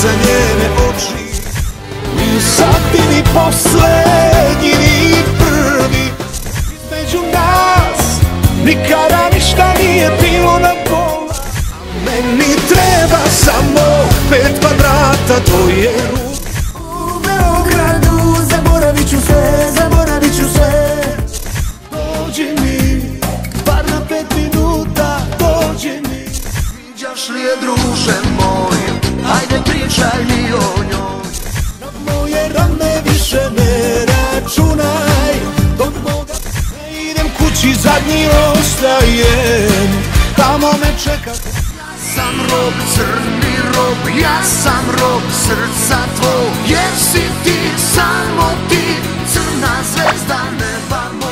za njene oči. Ni sad ti ni poslednji ni prvi. Između nas nikada ništa nije bilo na pola. Meni treba samo 5 kvadrata tvoje ruke. U Beogradu zaboravit ću sve, zaboravit ću sve. Dođi mi, bar na 5 minuta, dođi mi. Viđaš li je druže moj, ajde pričaj mi o njoj. Na moje rane više ne računaj, dok moga ne idem kući zadnji ostajem. Tamo me čeka. Ja sam rob, crni rob, ja sam rob srca tvoj. Jer si ti, samo ti, crna zvezda neba moja.